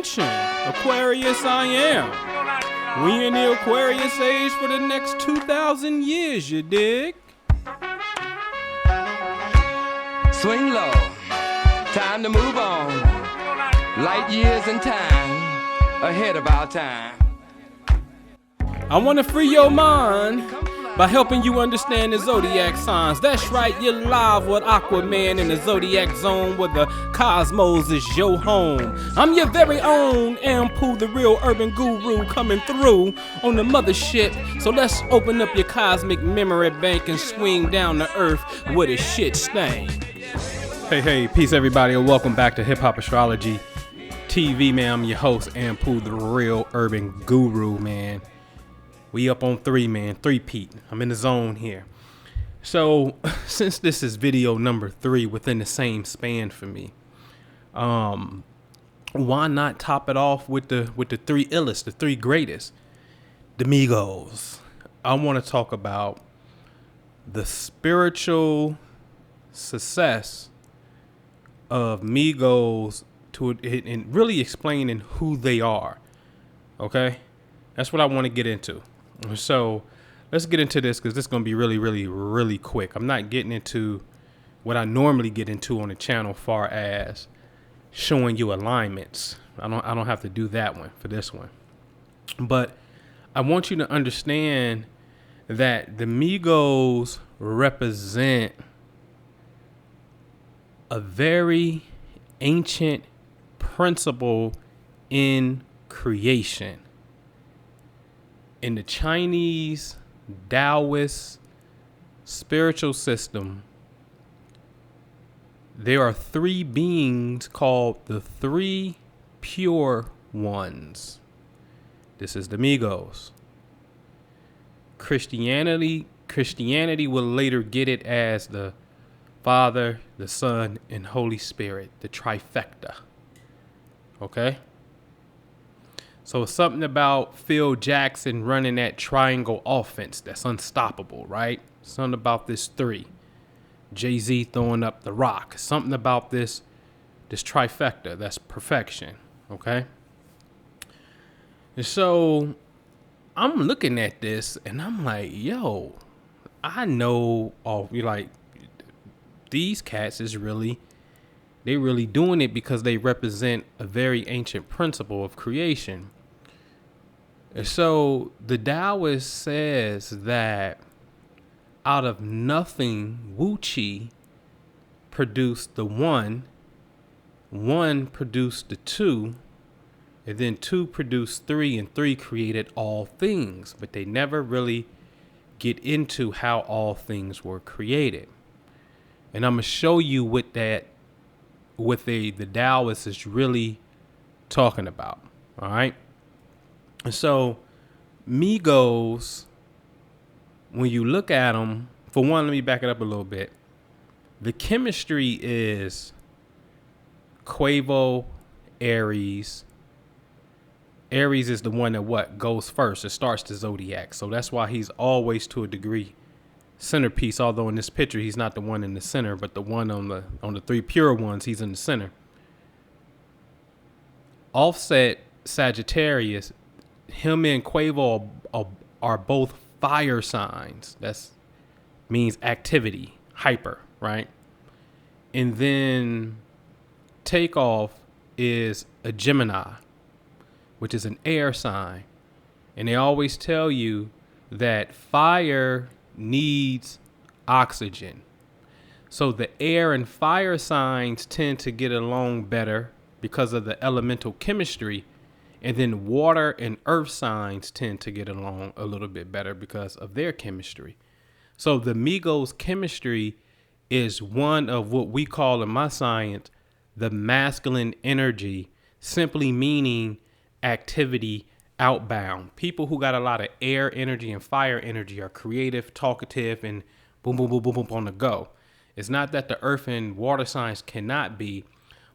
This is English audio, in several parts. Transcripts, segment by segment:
attention, Aquarius I am. We in the Aquarius age for the next 2,000 years, you dig? Swing low, time to move on. Light years in time, ahead of our time. I want to free your mind by helping you understand the zodiac signs. That's right, you're live with Aquaman in the zodiac zone where the cosmos is your home. I'm your very own Anpu, the real urban guru, coming through on the mothership. So let's open up your cosmic memory bank and swing down to earth where the shit stain. Hey, peace everybody, and welcome back to Hip Hop Astrology TV, man. I'm your host, Anpu, the real urban guru, man. We up on 3, man. 3-peat. I'm in the zone here. So, since this is video number 3 within the same span for me, why not top it off with the 3 illest, the 3 greatest, the Migos? I want to talk about the spiritual success of Migos and really explaining who they are. Okay? That's what I want to get into. So let's get into this because this is going to be really quick. I'm not getting into what I normally get into on the channel, far as showing you alignments. I don't have to do that one for this one. But I want you to understand that the Migos represent a very ancient principle in creation. In the Chinese Taoist spiritual system, there are 3 beings called the 3 pure ones. This is the Migos. Christianity will later get it as the Father, the Son, and Holy Spirit, the trifecta. Okay? So it's something about Phil Jackson running that triangle offense that's unstoppable, right? Something about this 3. Jay-Z throwing up the rock. Something about this trifecta that's perfection, okay? And so I'm looking at this and I'm like, yo, I know these cats is really doing it because they represent a very ancient principle of creation. And so the Taoist says that out of nothing, Wu Chi produced the 1 produced the 2, and then 2 produced 3, and 3 created all things. But they never really get into how all things were created. And I'm going to show you what the Taoist is really talking about. All right. And so Migos, when you look at them, for one, let me back it up a little bit. The chemistry is Quavo, Aries. Aries is the one that goes first. It starts the zodiac. So that's why he's always, to a degree, centerpiece. Although in this picture he's not the one in the center, but the one on the 3 pure ones, he's in the center. Offset, Sagittarius, him and Quavo are both fire signs. That's means activity, hyper, right? And then Takeoff is a Gemini, which is an air sign. And they always tell you that fire needs oxygen. So the air and fire signs tend to get along better because of the elemental chemistry. And then water and earth signs tend to get along a little bit better because of their chemistry. So the Migos chemistry is one of what we call in my science the masculine energy, simply meaning activity outbound. People who got a lot of air energy and fire energy are creative, talkative, and boom on the go. It's not that the earth and water signs cannot be,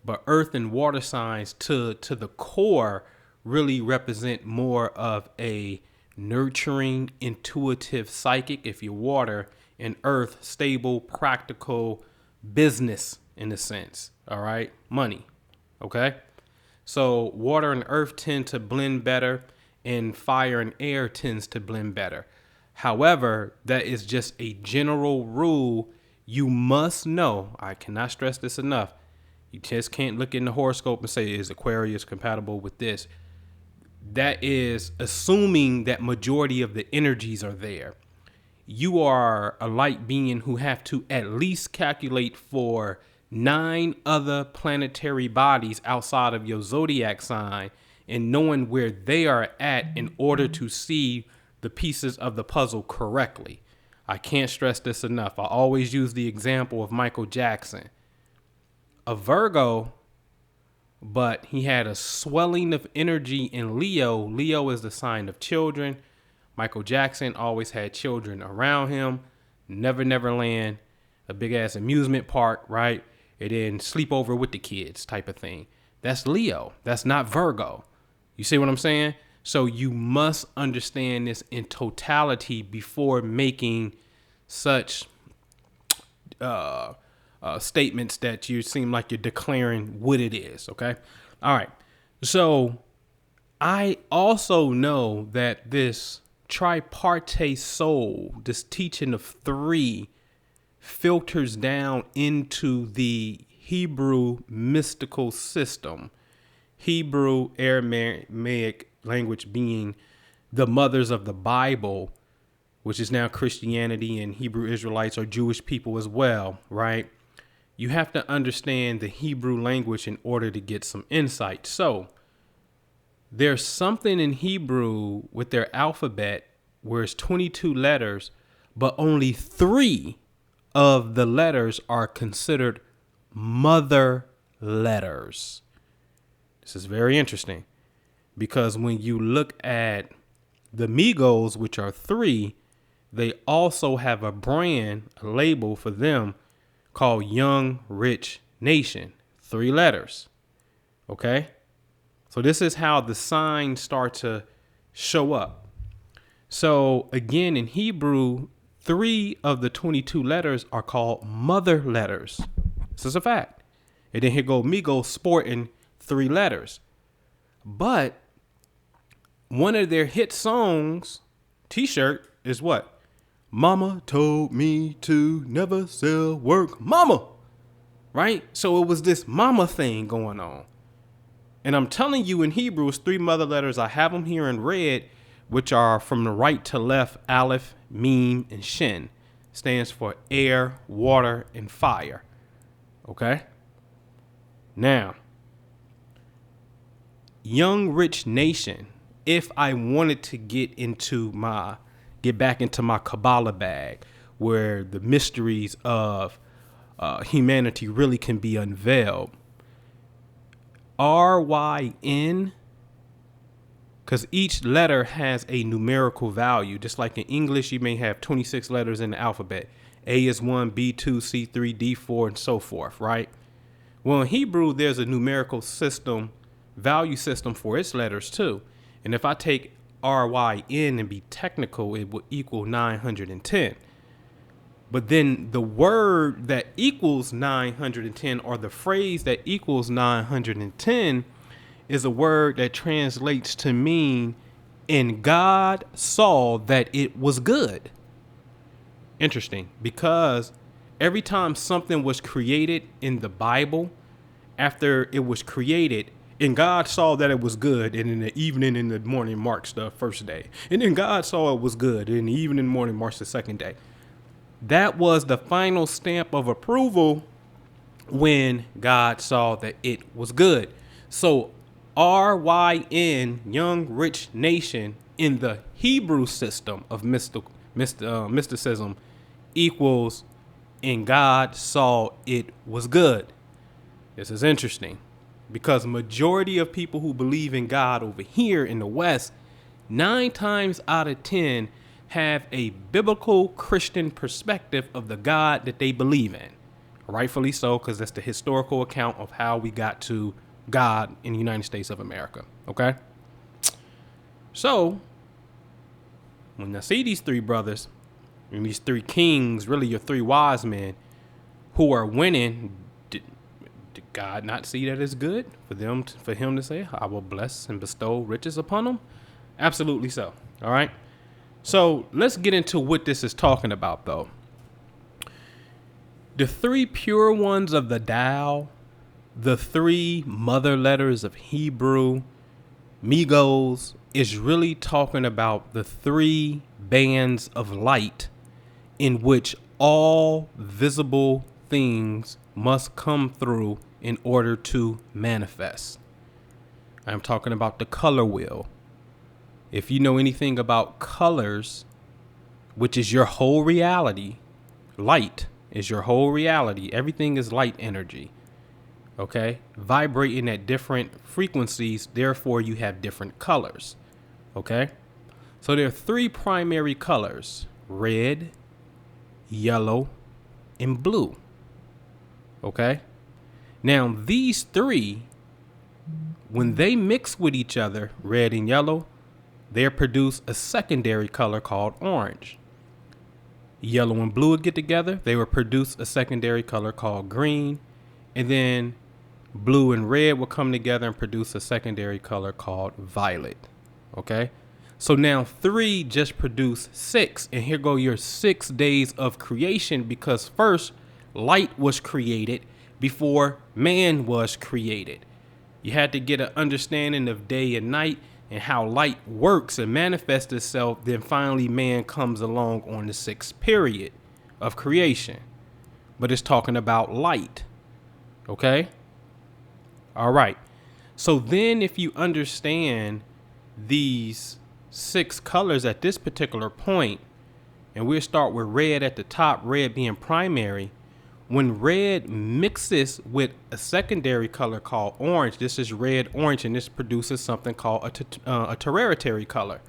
but earth and water signs to the core really represent more of a nurturing, intuitive psychic. If you're water, and earth, stable, practical business in a sense. All right. Money. Okay. So water and earth tend to blend better, and fire and air tends to blend better. However, that is just a general rule. You must know, I cannot stress this enough. You just can't look in the horoscope and say, is Aquarius compatible with this? That is assuming that majority of the energies are there. You are a light being who have to at least calculate for 9 other planetary bodies outside of your zodiac sign and knowing where they are at in order to see the pieces of the puzzle correctly. I can't stress this enough. I always use the example of Michael Jackson, a Virgo, but he had a swelling of energy in Leo. Leo is the sign of children. Michael Jackson always had children around him. Never Land, a big ass amusement park, right? And then sleep over with the kids type of thing. That's Leo. That's not Virgo. You see what I'm saying? So you must understand this in totality before making such statements that you seem like you're declaring what it is. Okay. All right. So I also know that this tripartite soul, this teaching of 3, filters down into the Hebrew mystical system. Hebrew, Aramaic language being the mothers of the Bible, which is now Christianity, and Hebrew Israelites are Jewish people as well, right? You have to understand the Hebrew language in order to get some insight. So there's something in Hebrew with their alphabet where it's 22 letters, but only 3 of the letters are considered mother letters. This is very interesting because when you look at the Migos, which are 3, they also have a brand, a label for them called Young Rich Nation, 3 letters. Okay. So this is how the signs start to show up. So again, in Hebrew, 3 of the 22 letters are called mother letters. This is a fact. And then here go Migos sporting 3 letters. But one of their hit songs, t-shirt, is what? Mama told me to never sell work. Mama. Right? So it was this mama thing going on. And I'm telling you, in Hebrew, it's 3 mother letters. I have them here in red, which are from the right to left, Aleph, Meme, and Shin. Stands for air, water, and fire. Okay? Now, Young Rich Nation, if I wanted to get back into my Kabbalah bag, where the mysteries of humanity really can be unveiled, RYN, because each letter has a numerical value. Just like in English, you may have 26 letters in the alphabet. A is 1, B2, C3, D4, and so forth, right? Well, in Hebrew, there's a numerical system, value system for its letters too. And if I take RYN and be technical, it would equal 910. But then the word that equals 910, or the phrase that equals 910, is a word that translates to mean, and God saw that it was good. Interesting, because every time something was created in the Bible, after it was created, and God saw that it was good, and in the evening and the morning marks the first day. And then God saw it was good, and in the evening and morning marks the second day. That was the final stamp of approval when God saw that it was good. So RYN, Young Rich Nation, in the Hebrew system of mysticism equals, and God saw it was good. This is interesting because majority of people who believe in God over here in the West, 9 times out of 10 have a biblical Christian perspective of the God that they believe in. Rightfully so, because that's the historical account of how we got to God in the United States of America. Okay? So, when I see these 3 brothers and these 3 kings, really your 3 wise men, who are winning Did God not see that as good for him to say, I will bless and bestow riches upon them? Absolutely so. All right. So let's get into what this is talking about, though. The three pure ones of the Tao, the three mother letters of Hebrew, Migos, is really talking about the three bands of light in which all visible things must come through in order to manifest. I'm talking about the color wheel. If you know anything about colors, which is your whole reality, light is your whole reality. Everything is light energy. Okay? Vibrating at different frequencies, therefore you have different colors. Okay? So there are three primary colors: red, yellow, and blue. Okay? Now these three, when they mix with each other, red and yellow, they produce a secondary color called orange. Yellow and blue would get together, they would produce a secondary color called green. And then blue and red will come together and produce a secondary color called violet. Okay? So now 3 just produce 6. And here go your 6 days of creation, because first light was created before man was created. You had to get an understanding of day and night and how light works and manifests itself. Then finally man comes along on the 6th period of creation. But it's talking about light. Okay? All right. So then if you understand these 6 colors at this particular point, and we'll start with red at the top, red being primary. When red mixes with a secondary color called orange, this is red orange, and this produces something called a tertiary color.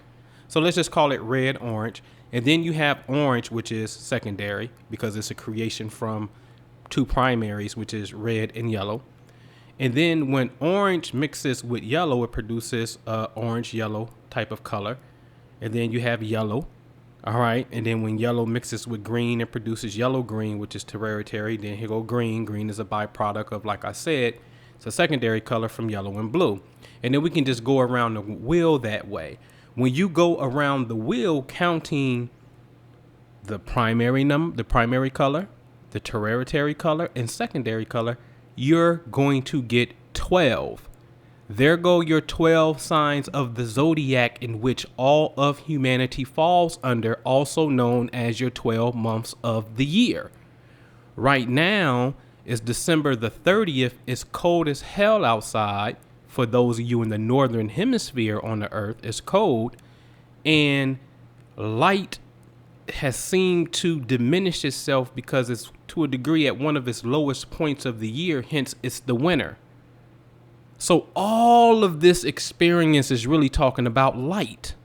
So let's just call it red orange. And then you have orange, which is secondary because it's a creation from 2 primaries, which is red and yellow. And then when orange mixes with yellow, it produces orange yellow type of color. And then you have yellow. All right. And then when yellow mixes with green, it produces yellow green, which is tertiary. Then here go green. Green is a byproduct of, like I said, it's a secondary color from yellow and blue. And then we can just go around the wheel that way. When you go around the wheel counting the primary color, the tertiary color, and secondary color, you're going to get 12. There go your 12 signs of the zodiac in which all of humanity falls under, also known as your 12 months of the year. Right now is December the 30th. It's cold as hell outside. For those of you in the northern hemisphere on the earth, it's cold. And light has seemed to diminish itself because it's to a degree at one of its lowest points of the year. Hence, it's the winter. So all of this experience is really talking about light.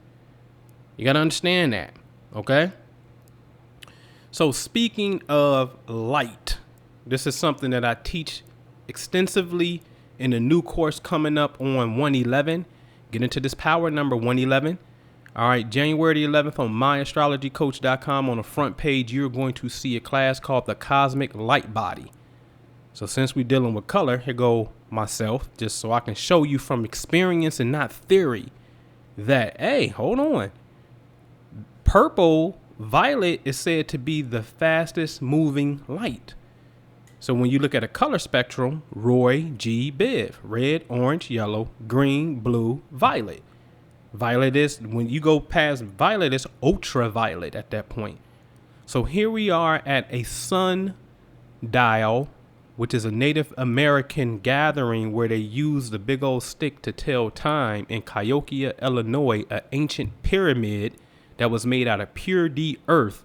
You got to understand that. Okay. So speaking of light, this is something that I teach extensively in a new course coming up on 1/11. Get into this power number 1/11. All right, January the 11th on myastrologycoach.com, on the front page, you're going to see a class called the Cosmic Light Body. So since we're dealing with color, here go myself, just so I can show you from experience and not theory that, hey, hold on. Purple, violet is said to be the fastest moving light. So when you look at a color spectrum, Roy G. Biv, red, orange, yellow, green, blue, violet. Violet is, when you go past violet, it's ultraviolet at that point. So here we are at a sun dial, which is a Native American gathering where they use the big old stick to tell time in Cahokia, Illinois, an ancient pyramid that was made out of pure D earth,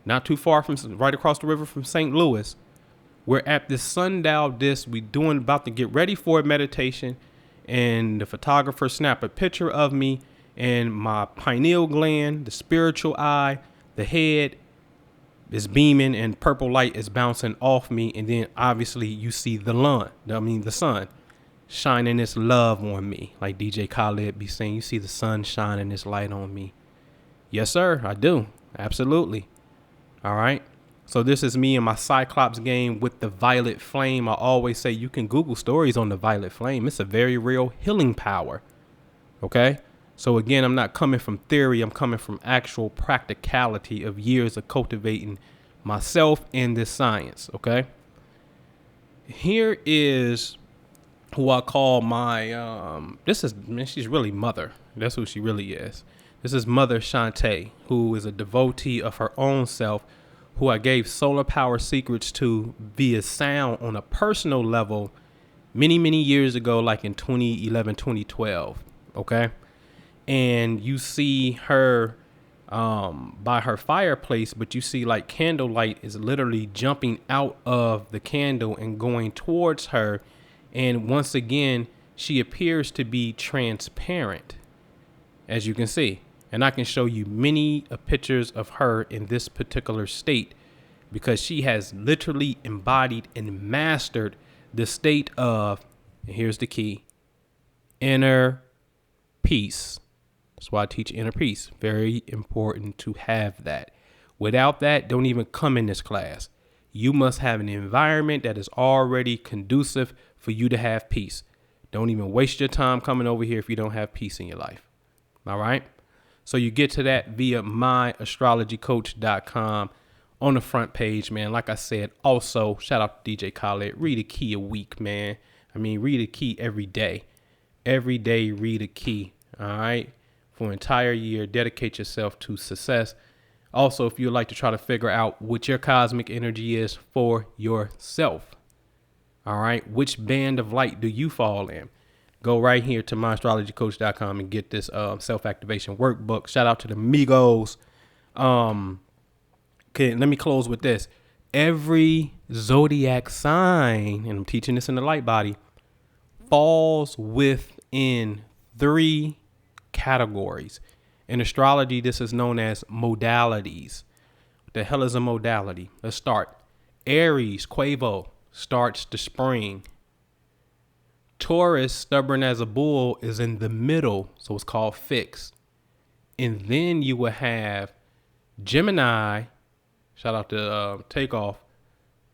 not too far from, right across the river from St. Louis. We're at this sundial disc. We about to get ready for a meditation, and the photographer snapped a picture of me and my pineal gland, the spiritual eye, the head is beaming and purple light is bouncing off me. And then obviously you see the sun shining this love on me. Like DJ Khaled be saying, you see the sun shining this light on me. Yes, sir, I do. Absolutely. All right. So this is me and my Cyclops game with the violet flame. I always say you can Google stories on the violet flame. It's a very real healing power. Okay. So again, I'm not coming from theory. I'm coming from actual practicality of years of cultivating myself in this science. Okay. Here is who I call my, she's really mother. That's who she really is. This is Mother Shantae, who is a devotee of her own self, who I gave solar power secrets to via sound on a personal level many, many years ago, like in 2011, 2012. Okay. And you see her by her fireplace, but you see like candlelight is literally jumping out of the candle and going towards her. And once again, she appears to be transparent, as you can see. And I can show you many pictures of her in this particular state because she has literally embodied and mastered the state of, and here's the key, inner peace. That's why I teach inner peace. Very important to have that. Without that, don't even come in this class. You must have an environment that is already conducive for you to have peace. Don't even waste your time coming over here if you don't have peace in your life. All right. So you get to that via myastrologycoach.com on the front page, man. Like I said, also shout out to DJ Khaled. Read a key a week, man. I mean, read a key every day. Every day, read a key. All right. For an entire year, dedicate yourself to success. Also, if you'd like to try to figure out what your cosmic energy is for yourself. All right. Which band of light do you fall in? Go right here to myastrologycoach.com and get this self-activation workbook. Shout out to the Migos. Okay, let me close with this. Every zodiac sign, and I'm teaching this in the light body, falls within 3 categories. In astrology, this is known as modalities. What the hell is a modality? Let's start. Aries, Quavo, starts the spring. Taurus, stubborn as a bull, is in the middle, so it's called fixed. And then you will have Gemini, shout out to Takeoff,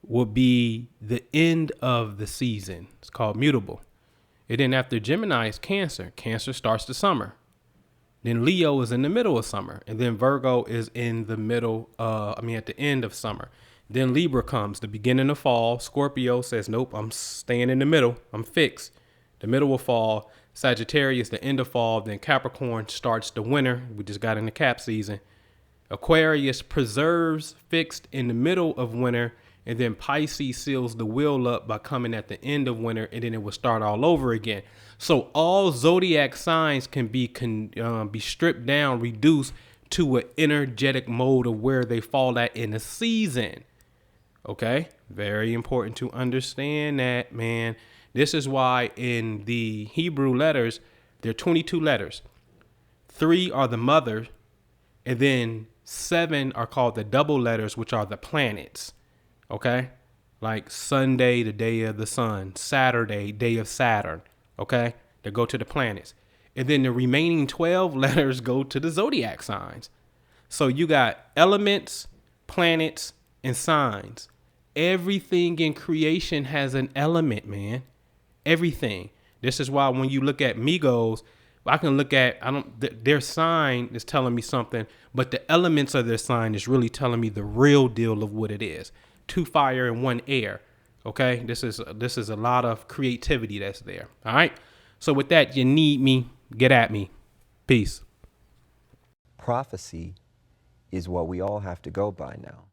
will be the end of the season. It's called mutable. And then after Gemini is Cancer. Cancer starts the summer. Then Leo is in the middle of summer. And then Virgo is in the middle, at the end of summer. Then Libra comes, the beginning of fall. Scorpio says, nope, I'm staying in the middle. I'm fixed. The middle of fall. Sagittarius, the end of fall. Then Capricorn starts the winter. We just got into cap season. Aquarius preserves fixed in the middle of winter. And then Pisces seals the wheel up by coming at the end of winter. And then it will start all over again. So all zodiac signs can be stripped down, reduced to an energetic mode of where they fall at in a season. Okay, very important to understand that, man. This is why in the Hebrew letters, there are 22 letters. 3 are the mother, and then 7 are called the double letters, which are the planets. Okay, like Sunday, the day of the sun, Saturday, day of Saturn. Okay, they go to the planets. And then the remaining 12 letters go to the zodiac signs. So you got elements, planets, and signs. Everything in creation has an element, man. Everything. This is why when you look at Migos, I can look at, their sign is telling me something, but the elements of their sign is really telling me the real deal of what it is. 2 fire and 1 air. Okay, this is a lot of creativity that's there. All right. So with that, you need me. Get at me. Peace. Prophecy is what we all have to go by now.